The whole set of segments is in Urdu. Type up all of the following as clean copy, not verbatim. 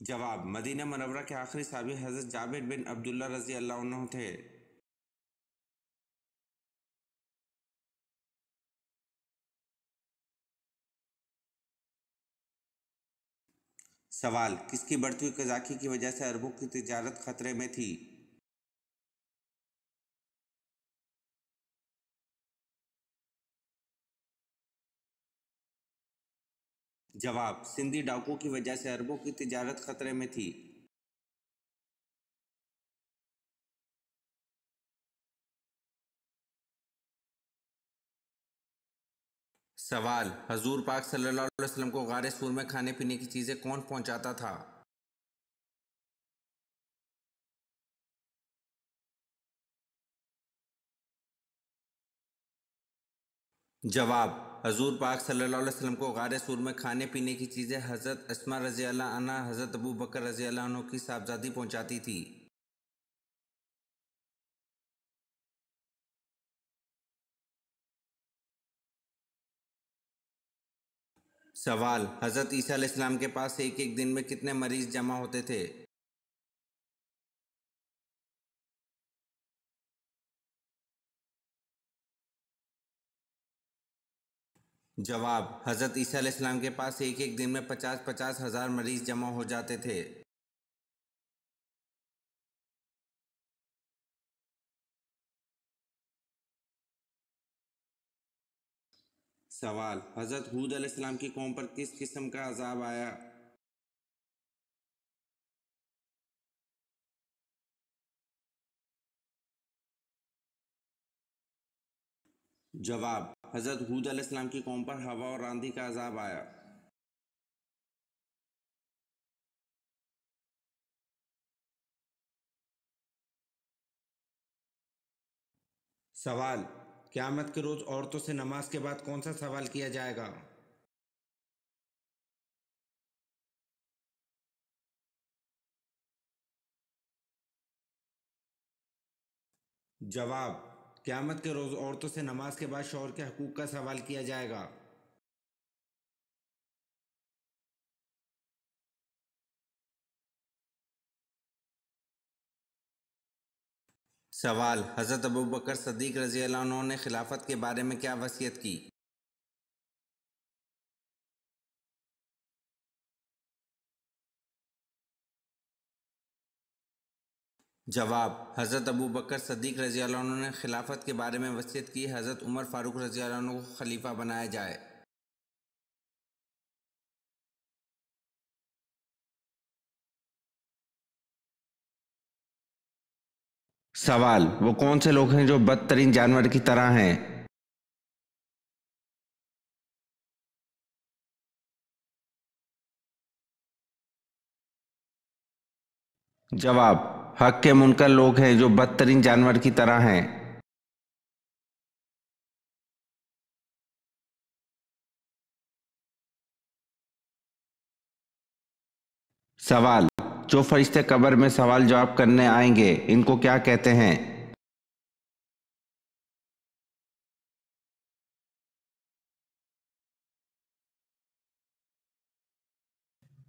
جواب: مدینہ منورہ کے آخری صحابی حضرت جابر بن عبداللہ رضی اللہ عنہ تھے۔ سوال: کس کی بڑھتی ہوئی قزاقی کی وجہ سے عربوں کی تجارت خطرے میں تھی؟ جواب: سندھی ڈاکو کی وجہ سے عربوں کی تجارت خطرے میں تھی۔ سوال: حضور پاک صلی اللہ علیہ وسلم کو غار سور میں کھانے پینے کی چیزیں کون پہنچاتا تھا؟ جواب: حضور پاک صلی اللہ علیہ وسلم کو غار سور میں کھانے پینے کی چیزیں حضرت اسماء رضی اللہ عنہ حضرت ابو بکر رضی اللہ عنہ کی صاحبزادی پہنچاتی تھی۔ سوال: حضرت عیسیٰ علیہ السلام کے پاس ایک ایک دن میں کتنے مریض جمع ہوتے تھے؟ جواب: حضرت عیسیٰ علیہ السلام کے پاس ایک ایک دن میں 50,000 مریض جمع ہو جاتے تھے۔ سوال: حضرت ہود علیہ السلام کی قوم پر کس قسم کا عذاب آیا؟ جواب: حضرت ہود علیہ السلام کی قوم پر ہوا اور آندھی کا عذاب آیا۔ سوال: قیامت کے روز عورتوں سے نماز کے بعد کون سا سوال کیا جائے گا؟ جواب: قیامت کے روز عورتوں سے نماز کے بعد شوہر کے حقوق کا سوال کیا جائے گا۔ سوال: حضرت ابو بکر صدیق رضی اللہ عنہ نے خلافت کے بارے میں کیا وصیت کی؟ جواب: حضرت ابو بکر صدیق رضی اللہ عنہ نے خلافت کے بارے میں وصیت کی حضرت عمر فاروق رضی اللہ عنہ کو خلیفہ بنایا جائے۔ سوال: وہ کون سے لوگ ہیں جو بدترین جانور کی طرح ہیں؟ جواب: حق کے منکر لوگ ہیں جو بدترین جانور کی طرح ہیں۔ سوال: جو فرشتے قبر میں سوال جواب کرنے آئیں گے ان کو کیا کہتے ہیں؟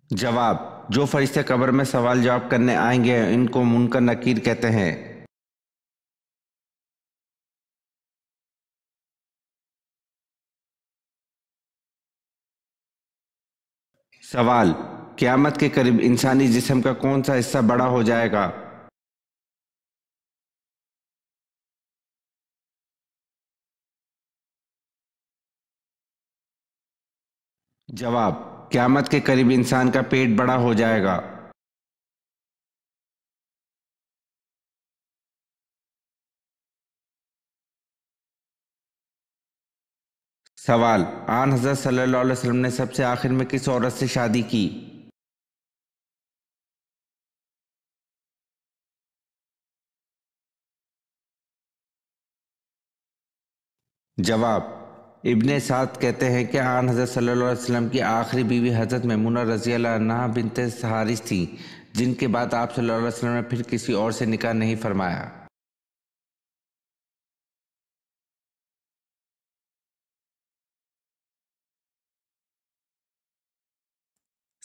جواب: جو فرشتے قبر میں سوال جواب کرنے آئیں گے ان کو منکر نکیر کہتے ہیں۔ سوال: قیامت کے قریب انسانی جسم کا کون سا حصہ بڑا ہو جائے گا؟ جواب: قیامت کے قریب انسان کا پیٹ بڑا ہو جائے گا۔ سوال: آن حضرت صلی اللہ علیہ وسلم نے سب سے آخر میں کس عورت سے شادی کی؟ جواب: ابن سعد کہتے ہیں کہ آن حضرت صلی اللہ علیہ وسلم کی آخری بیوی حضرت میمونہ رضی اللہ عنہا بنت حارث تھیں، جن کے بعد آپ صلی اللہ علیہ وسلم نے پھر کسی اور سے نکاح نہیں فرمایا۔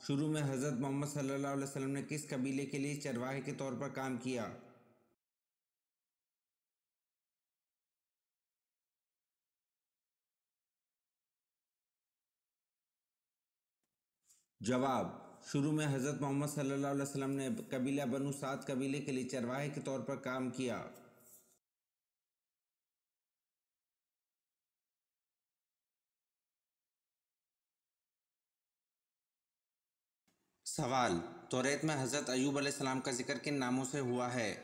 شروع میں حضرت محمد صلی اللہ علیہ وسلم نے کس قبیلے کے لیے چرواہے کے طور پر کام کیا؟ جواب: شروع میں حضرت محمد صلی اللہ علیہ وسلم نے قبیلہ بنو سعد قبیلے کے لیے چرواہے کے طور پر کام کیا۔ سوال: توریت میں حضرت ایوب علیہ السلام کا ذکر کن ناموں سے ہوا ہے؟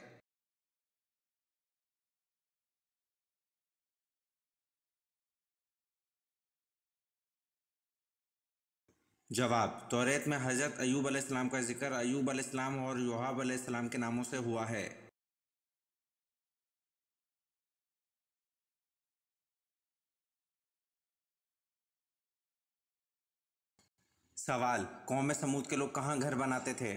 جواب: توریت میں حضرت ایوب علیہ السلام کا ذکر ایوب علیہ السلام اور یوحب علیہ السلام کے ناموں سے ہوا ہے۔ سوال: قوم سمود کے لوگ کہاں گھر بناتے تھے؟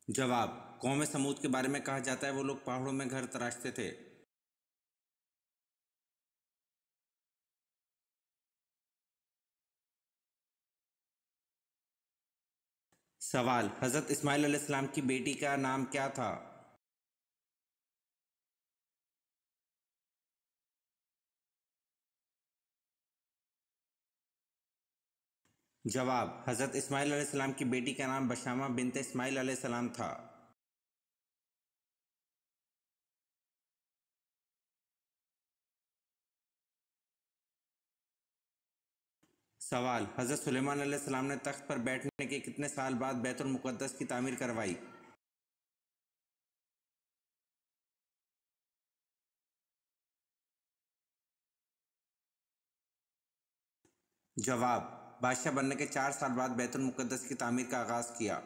جواب: قوم سمود کے بارے میں کہا جاتا ہے وہ لوگ پہاڑوں میں گھر تراشتے تھے۔ سوال: حضرت اسماعیل علیہ السلام کی بیٹی کا نام کیا تھا؟ جواب: حضرت اسماعیل علیہ السلام کی بیٹی کا نام بشامہ بنت اسماعیل علیہ السلام تھا۔ سوال: حضرت سلیمان علیہ السلام نے تخت پر بیٹھنے کے کتنے سال بعد بیت المقدس کی تعمیر کروائی؟ جواب: بادشاہ بننے کے 4 سال بعد بیت المقدس کی تعمیر کا آغاز کیا۔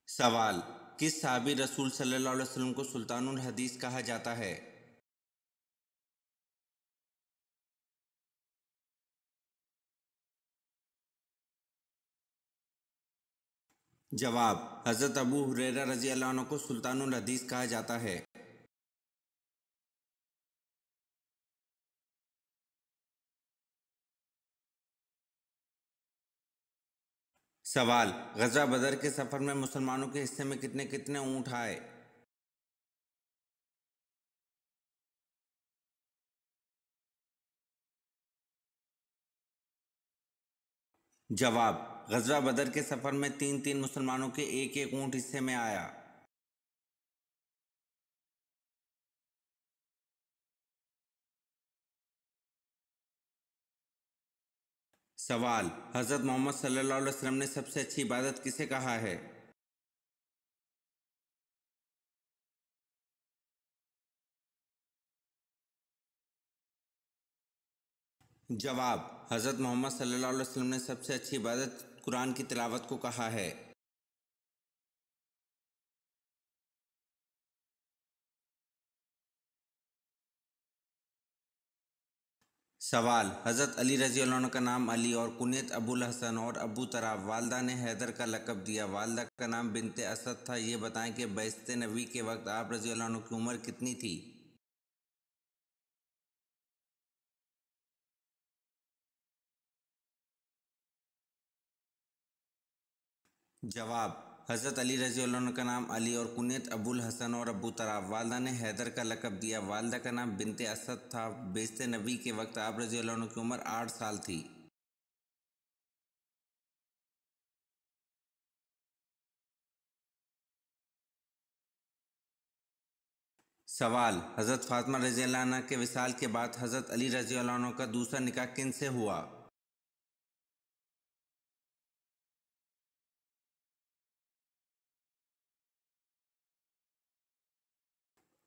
سوال: کس صحابی رسول صلی اللہ علیہ وسلم کو سلطان الحدیث کہا جاتا ہے؟ جواب: حضرت ابو ہریرہ رضی اللہ عنہ کو سلطان الحدیث کہا جاتا ہے۔ سوال: غزوہ بدر کے سفر میں مسلمانوں کے حصے میں کتنے کتنے اونٹ آئے؟ جواب: غزوہ بدر کے سفر میں 3 مسلمانوں کے ایک اونٹ حصے میں آیا۔ سوال: حضرت محمد صلی اللہ علیہ وسلم نے سب سے اچھی عبادت کسے کہا ہے؟ جواب: حضرت محمد صلی اللہ علیہ وسلم نے سب سے اچھی عبادت قرآن کی تلاوت کو کہا ہے۔ سوال: حضرت علی رضی اللہ عنہ کا نام علی اور کنیت ابو الحسن اور ابو تراب، والدہ نے حیدر کا لقب دیا، والدہ کا نام بنت اسد تھا، یہ بتائیں کہ بعثت نبی کے وقت آپ رضی اللہ عنہ کی عمر کتنی تھی؟ جواب: حضرت علی رضی اللہ عنہ کا نام علی اور کنیت ابو الحسن اور ابو تراب، والدہ نے حیدر کا لقب دیا، والدہ کا نام بنت اسد تھا، بعثت نبی کے وقت آپ رضی اللہ عنہ کی عمر 8 سال تھی۔ سوال: حضرت فاطمہ رضی اللہ عنہ کے وصال کے بعد حضرت علی رضی اللہ عنہ کا دوسرا نکاح کن سے ہوا؟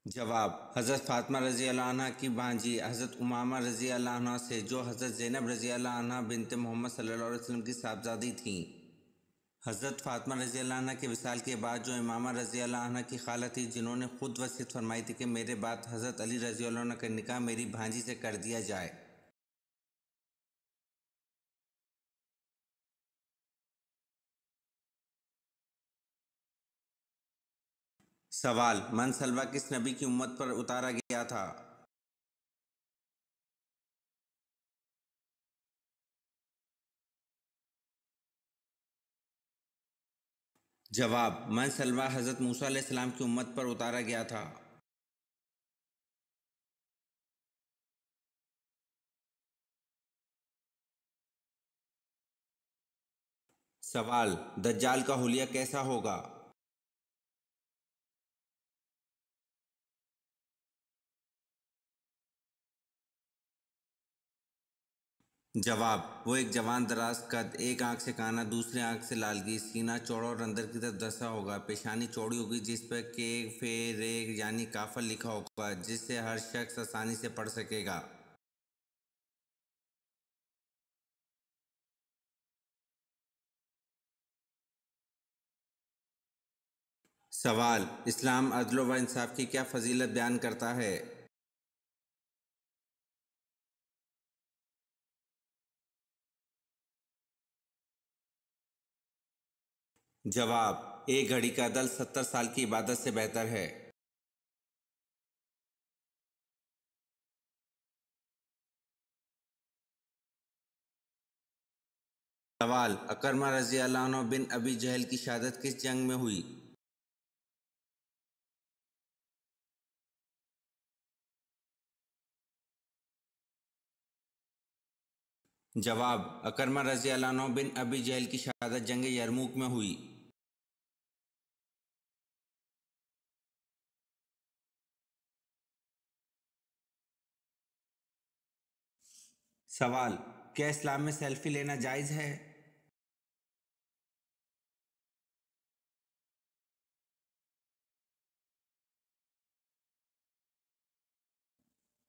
جواب: حضرت فاطمہ رضی اللہ عنہ کی بھانجی حضرت امامہ رضی اللہ عنہ سے، جو حضرت زینب رضی اللہ عنہ بنت محمد صلی اللہ علیہ وسلم کی صاحبزادی تھیں۔ حضرت فاطمہ رضی اللہ عنہ کے وصال کے بعد جو امامہ رضی اللہ عنہ کی خالہ تھی، جنہوں نے خود وصیت فرمائی تھی کہ میرے بعد حضرت علی رضی اللہ عنہ کا نکاح میری بھانجی سے کر دیا جائے۔ سوال: من سلوہ کس نبی کی امت پر اتارا گیا تھا؟ جواب: من سلوہ حضرت موسیٰ علیہ السلام کی امت پر اتارا گیا تھا۔ سوال: دجال کا حلیہ کیسا ہوگا؟ جواب: وہ ایک جوان دراز قد، ایک آنکھ سے کانا، دوسری آنکھ سے لالگی، سینہ چوڑا اور اندر کی طرف دھنسا ہوگا، پیشانی چوڑی ہوگی جس پر کے فے رے یعنی کافر لکھا ہوگا جس سے ہر شخص آسانی سے پڑھ سکے گا۔ سوال: اسلام عدل و انصاف کی کیا فضیلت بیان کرتا ہے؟ جواب: ایک گھڑی کا عدل 70 سال کی عبادت سے بہتر ہے۔ سوال: اکرمہ رضی اللہ عنہ بن ابی جہل کی شہادت کس جنگ میں ہوئی؟ جواب: اکرمہ رضی اللہ عنہ بن ابی جہل کی شہادت جنگ یرموک میں ہوئی۔ سوال: کیا اسلام میں سیلفی لینا جائز ہے؟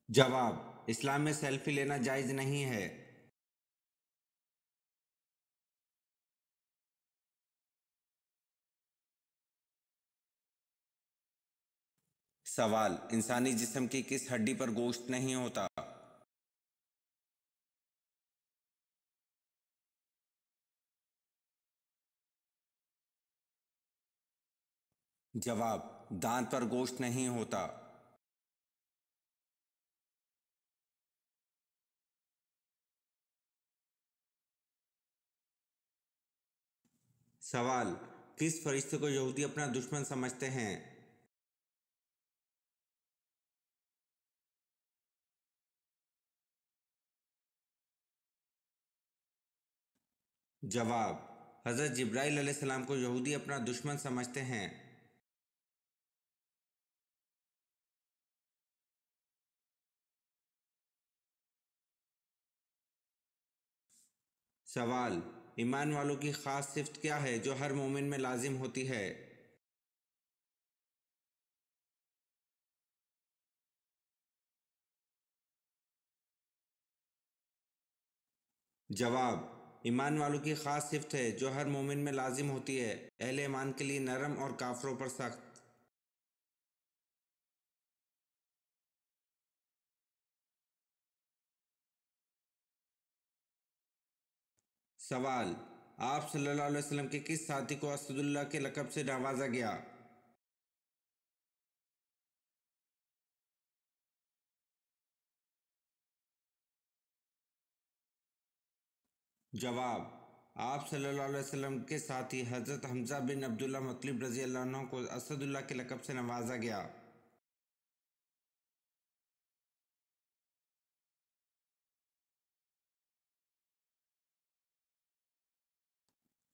جواب: اسلام میں سیلفی لینا جائز نہیں ہے۔ سوال: انسانی جسم کی کس ہڈی پر گوشت نہیں ہوتا؟ جواب: دانت پر گوشت نہیں ہوتا۔ سوال: کس فرشتے کو یہودی اپنا دشمن سمجھتے ہیں؟ جواب: حضرت جبرائیل علیہ السلام کو یہودی اپنا دشمن سمجھتے ہیں۔ سوال: ایمان والوں کی خاص صفت کیا ہے جو ہر مومن میں لازم ہوتی ہے؟ جواب: ایمان والوں کی خاص صفت ہے جو ہر مومن میں لازم ہوتی ہے، اہل ایمان کے لیے نرم اور کافروں پر سخت۔ سوال: آپ صلی اللہ علیہ وسلم کے کس ساتھی کو اسد اللہ کے لقب سے نوازا گیا؟ جواب: آپ صلی اللہ علیہ وسلم کے ساتھی حضرت حمزہ بن عبداللہ مطلب رضی اللہ عنہ کو اسد اللہ کے لقب سے نوازا گیا۔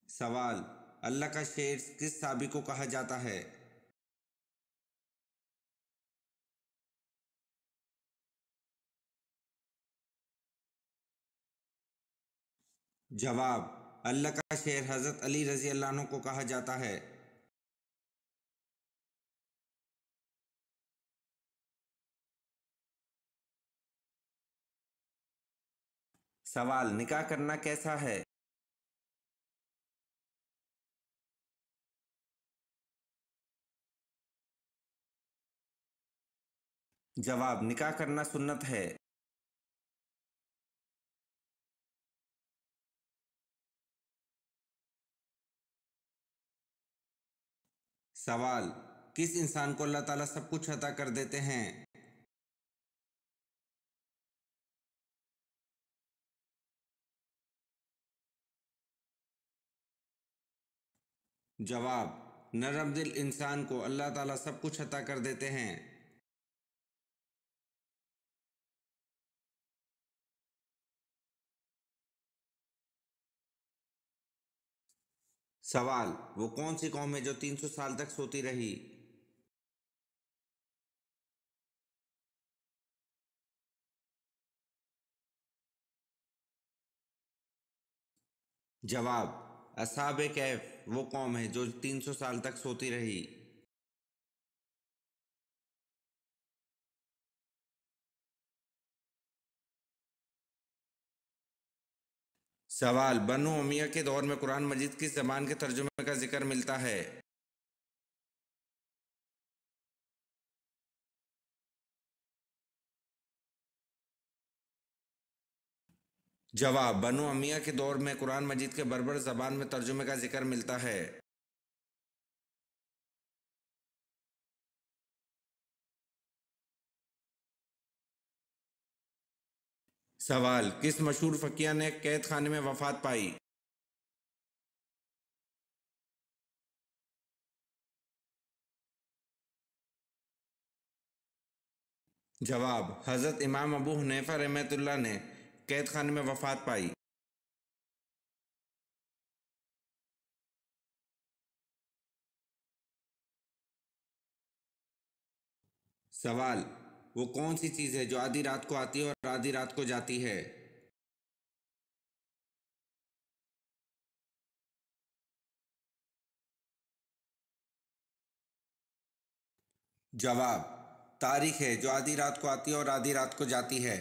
سوال: اللہ کا شیر کس صحابی کو کہا جاتا ہے؟ جواب: اللہ کا شیر حضرت علی رضی اللہ عنہ کو کہا جاتا ہے۔ سوال: نکاح کرنا کیسا ہے؟ جواب: نکاح کرنا سنت ہے۔ سوال: کس انسان کو اللہ تعالیٰ سب کچھ عطا کر دیتے ہیں؟ جواب: نرم دل انسان کو اللہ تعالیٰ سب کچھ عطا کر دیتے ہیں۔ سوال: وہ کون سی قوم ہے جو 300 سال تک سوتی رہی؟ جواب: اصحاب کہف وہ قوم ہے جو 300 سال تک سوتی رہی۔ سوال: بنو امیہ کے دور میں قرآن مجید کس زبان کے ترجمے کا ذکر ملتا ہے؟ جواب: بنو امیہ کے دور میں قرآن مجید کے بربر زبان میں ترجمے کا ذکر ملتا ہے۔ سوال: کس مشہور فقیہ نے قید خانے میں وفات پائی؟ جواب: حضرت امام ابو حنیفہ رحمۃ اللہ نے قید خانے میں وفات پائی۔ سوال: وہ کون سی چیز ہے جو آدھی رات کو آتی ہے اور آدھی رات کو جاتی ہے؟ جواب: تاریخ ہے جو آدھی رات کو آتی ہے اور آدھی رات کو جاتی ہے۔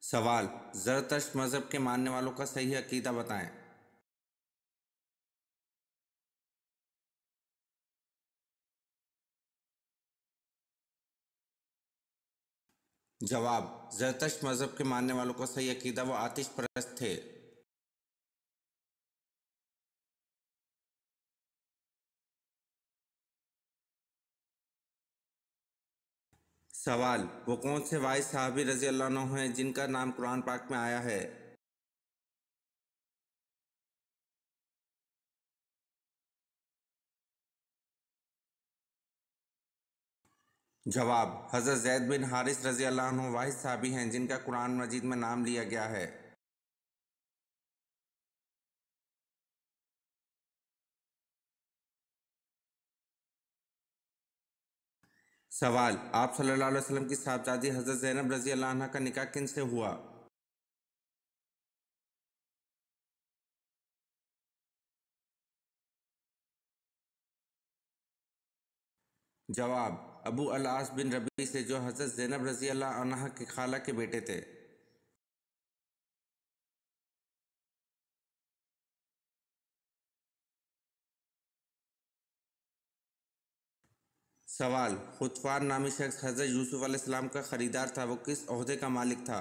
سوال: زرتشت مذہب کے ماننے والوں کا صحیح عقیدہ بتائیں۔ جواب: زرتشت مذہب کے ماننے والوں کا صحیح عقیدہ وہ آتش پرست تھے۔ سوال: وہ کون سے واحد صحابی رضی اللہ عنہ ہیں جن کا نام قرآن پاک میں آیا ہے؟ جواب: حضرت زید بن حارث رضی اللہ عنہ واحد صحابی ہیں جن کا قرآن مجید میں نام لیا گیا ہے۔ سوال: آپ صلی اللہ علیہ وسلم کی صاحبزادی حضرت زینب رضی اللہ عنہ کا نکاح کن سے ہوا؟ جواب: ابو العاص بن ربیع سے جو حضرت زینب رضی اللہ عنہ کی خالہ کے بیٹے تھے۔ سوال: خطفان نامی شخص حضرت یوسف علیہ السلام کا خریدار تھا، وہ کس عہدے کا مالک تھا؟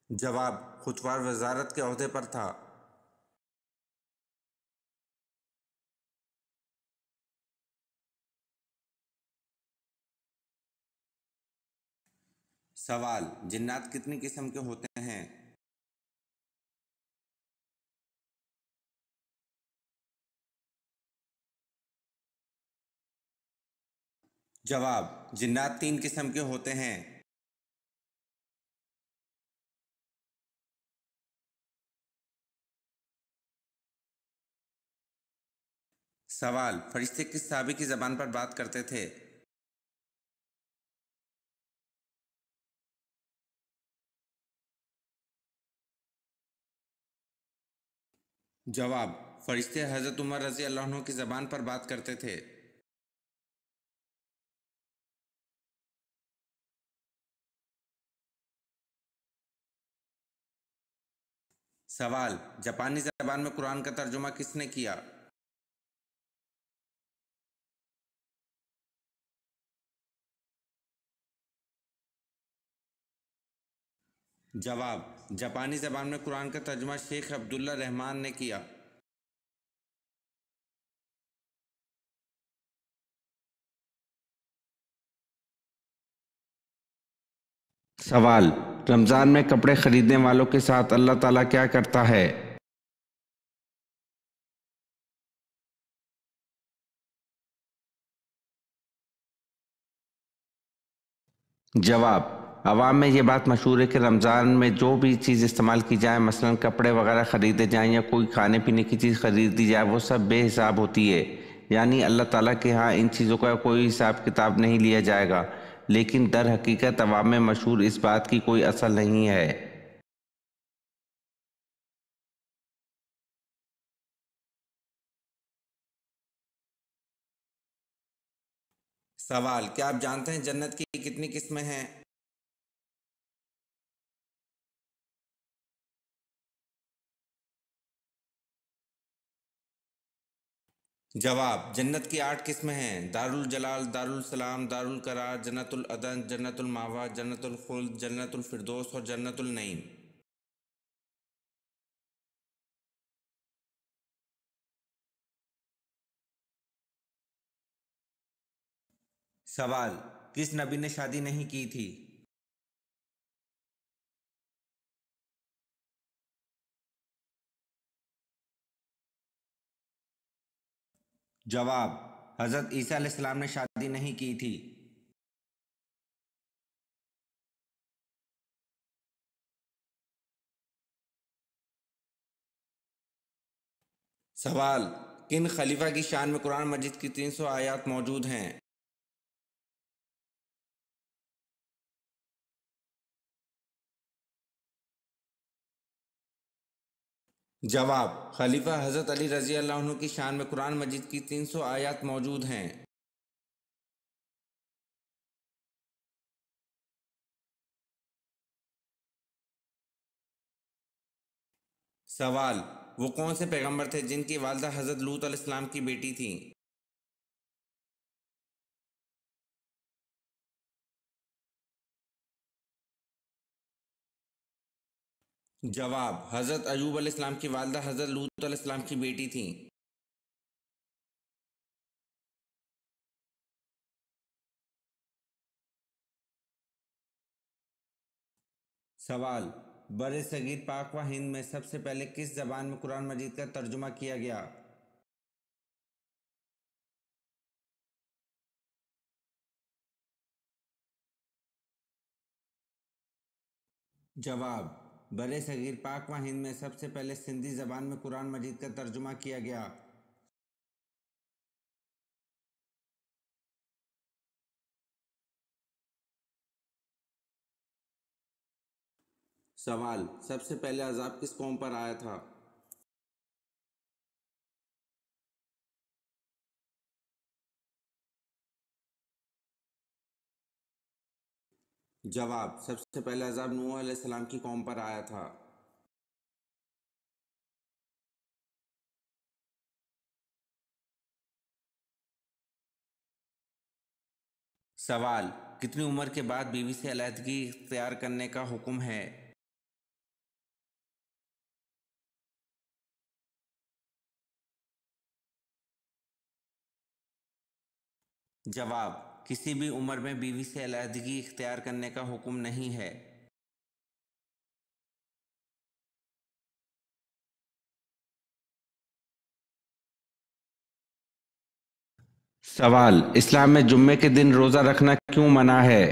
جواب: خطفان وزارت کے عہدے پر تھا۔ سوال: جنات کتنی قسم کے ہوتے ہیں؟ جواب: جنات 3 قسم کے ہوتے ہیں۔ سوال: فرشتے کس صحابی کی زبان پر بات کرتے تھے؟ جواب: فرشتے حضرت عمر رضی اللہ عنہ کی زبان پر بات کرتے تھے۔ سوال: جاپانی زبان میں قرآن کا ترجمہ کس نے کیا؟ جواب: جاپانی زبان میں قرآن کا ترجمہ شیخ عبداللہ رحمان نے کیا۔ سوال: رمضان میں کپڑے خریدنے والوں کے ساتھ اللہ تعالیٰ کیا کرتا ہے؟ جواب: عوام میں یہ بات مشہور ہے کہ رمضان میں جو بھی چیز استعمال کی جائے، مثلاً کپڑے وغیرہ خریدے جائیں یا کوئی کھانے پینے کی چیز خریدی جائے، وہ سب بے حساب ہوتی ہے، یعنی اللہ تعالیٰ کے ہاں ان چیزوں کا کوئی حساب کتاب نہیں لیا جائے گا، لیکن در حقیقت عوام میں مشہور اس بات کی کوئی اصل نہیں ہے۔ سوال: کیا آپ جانتے ہیں جنت کی کتنی قسمیں ہیں؟ جواب: جنت کی 8 قسمیں ہیں: دارالجلال، دارالسلام، دارالقرار، جنت العدن، جنت المأویٰ، جنت الخلد، جنت الفردوس اور جنت النعیم۔ سوال: کس نبی نے شادی نہیں کی تھی؟ جواب: حضرت عیسیٰ علیہ السلام نے شادی نہیں کی تھی۔ سوال: کن خلیفہ کی شان میں قرآن مجید کی 300 آیات موجود ہیں؟ جواب: خلیفہ حضرت علی رضی اللہ عنہ کی شان میں قرآن مجید کی 300 آیات موجود ہیں۔ سوال: وہ کون سے پیغمبر تھے جن کی والدہ حضرت لوط علیہ السلام کی بیٹی تھیں؟ جواب: حضرت ایوب علیہ السلام کی والدہ حضرت لوط علیہ السلام کی بیٹی تھیں۔ سوال: بر صغیر پاک و ہند میں سب سے پہلے کس زبان میں قرآن مجید کا ترجمہ کیا گیا؟ جواب: بر صغیر پاک و ہند میں سب سے پہلے سندھی زبان میں قرآن مجید کا ترجمہ کیا گیا۔ سوال: سب سے پہلے عذاب کس قوم پر آیا تھا؟ جواب: سب سے پہلے عذاب نوح علیہ السلام کی قوم پر آیا تھا۔ سوال: کتنی عمر کے بعد بیوی سے علیحدگی اختیار کرنے کا حکم ہے؟ جواب: کسی بھی عمر میں بیوی سے علیحدگی اختیار کرنے کا حکم نہیں ہے۔ سوال: اسلام میں جمعے کے دن روزہ رکھنا کیوں منع ہے؟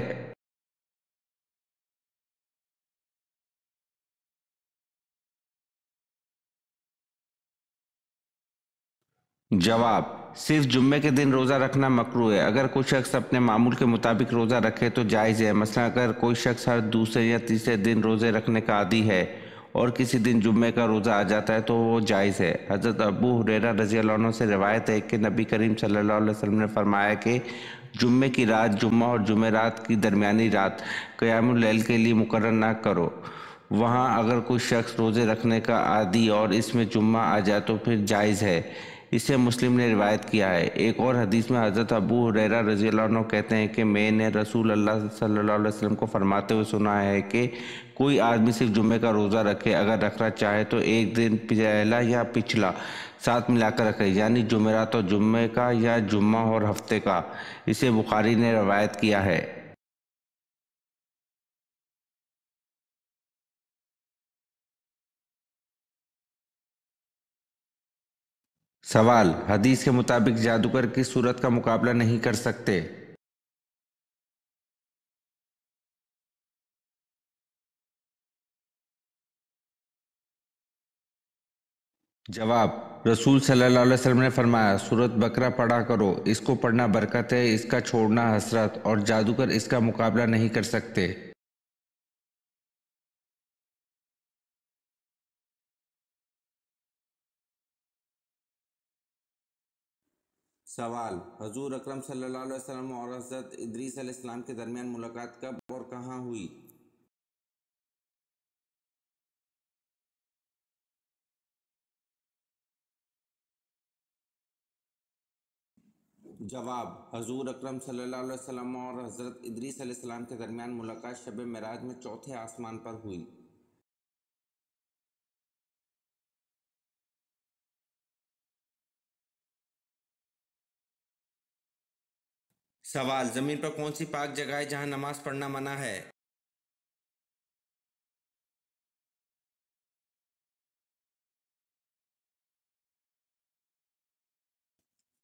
جواب: صرف جمعے کے دن روزہ رکھنا مکروہ ہے۔ اگر کوئی شخص اپنے معمول کے مطابق روزہ رکھے تو جائز ہے، مثلا اگر کوئی شخص ہر دوسرے یا تیسرے دن روزے رکھنے کا عادی ہے اور کسی دن جمعے کا روزہ آ جاتا ہے تو وہ جائز ہے۔ حضرت ابو ہریرہ رضی اللہ عنہ سے روایت ہے کہ نبی کریم صلی اللہ علیہ وسلم نے فرمایا کہ جمعے کی رات، جمعہ اور جمعرات کی درمیانی رات قیام اللیل کے لیے مقرر نہ کرو۔ وہاں اگر کوئی شخص روزے رکھنے کا عادی اور اس میں جمعہ آ جائے تو پھر جائز ہے۔ اسے مسلم نے روایت کیا ہے۔ ایک اور حدیث میں حضرت ابو ہریرہ رضی اللہ عنہ کہتے ہیں کہ میں نے رسول اللہ صلی اللہ علیہ وسلم کو فرماتے ہوئے سنا ہے کہ کوئی آدمی صرف جمعے کا روزہ رکھے، اگر رکھنا چاہے تو ایک دن پہلا یا پچھلا ساتھ ملا کر رکھے، یعنی جمعرات اور جمعے کا یا جمعہ اور ہفتے کا۔ اسے بخاری نے روایت کیا ہے۔ سوال: حدیث کے مطابق جادوگر کس صورت کا مقابلہ نہیں کر سکتے؟ جواب: رسول صلی اللہ علیہ وسلم نے فرمایا، سورۃ بقرہ پڑھا کرو، اس کو پڑھنا برکت ہے، اس کا چھوڑنا حسرت، اور جادوگر اس کا مقابلہ نہیں کر سکتے۔ سوال: حضور اکرم صلی اللہ علیہ وسلم اور حضرت ادریس علیہ السلام کے درمیان ملاقات کب اور کہاں ہوئی؟ جواب: حضور اکرم صلی اللہ علیہ وسلم اور حضرت ادریس علیہ السلام کے درمیان ملاقات شب معراج میں چوتھے آسمان پر ہوئی۔ سوال: زمین پر کون سی پاک جگہ ہے جہاں نماز پڑھنا منع ہے؟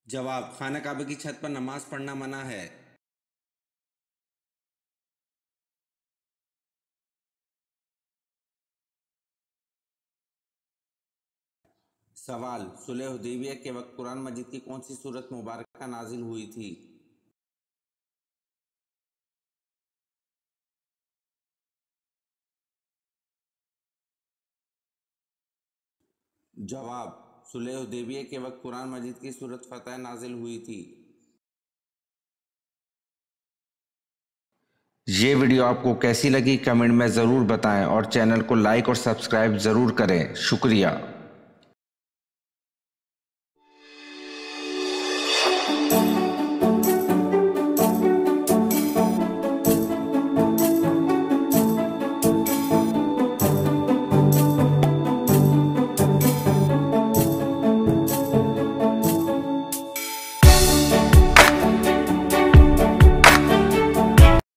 جواب: خانہ کعبہ کی چھت پر نماز پڑھنا منع ہے۔ سوال: صلح حدیبیہ کے وقت قرآن مجید کی کون سی سورت مبارکہ نازل ہوئی تھی؟ جواب: صلح حدیبیہ کے وقت قرآن مجید کی سورت فتح نازل ہوئی تھی۔ یہ ویڈیو آپ کو کیسی لگی کمنٹ میں ضرور بتائیں، اور چینل کو لائک اور سبسکرائب ضرور کریں۔ شکریہ۔